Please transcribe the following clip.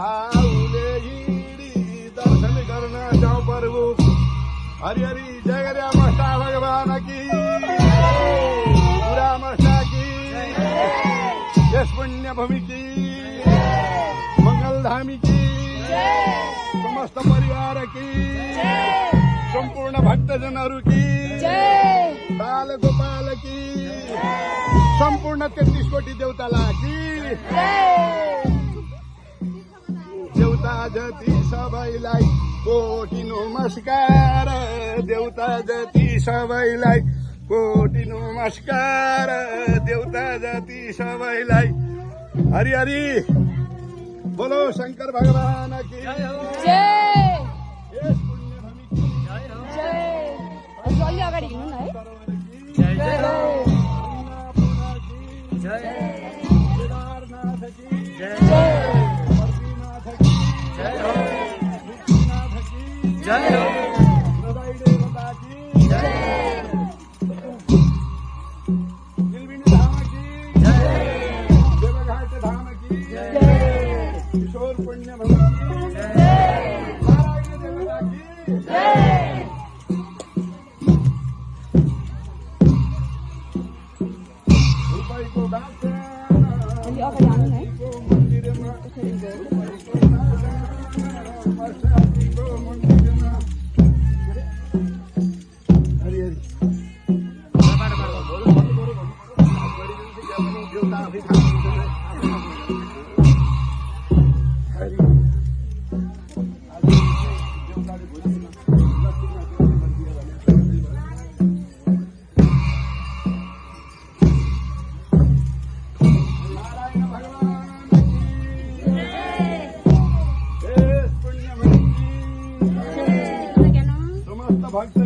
भाऊले ED दर्शन करण जाऊ प्रभु हरि हरि जय गया मस्ता भगवान की पूरा मस्ता की यश पुण्य भूमि की मंगलधामी की समस्त परिवार की संपूर्ण भक्तजनहरू की बाल गोपाल की संपूर्ण 33 कोटी देवताला की देवता जति सबैलाई कोटी नमस्कार देवता जति सबैलाई कोटी नमस्कार देवता जति सबैलाई हरि हरि बोलो शंकर भगवान की जय यस पुण्य भूमि की जय अलि अगाडि हिँड्नु न है जय जय जय केदारनाथ की जय बद्रीनाथ की विश्वनाथ की हृदय देवता की नीलबिंद धाम की देवघाट धाम की किशोर पुण्य भूमि की नारायण देवता की रुपैको गाँस अलि अगाडि आउनु न है मन्दिरमा मस्ताजीको मन्दिरमा हरि हरि देवता आफै थाहा हरि देवताले नारायण भगवान की यस पुण्य भूमि की समस्त भक्त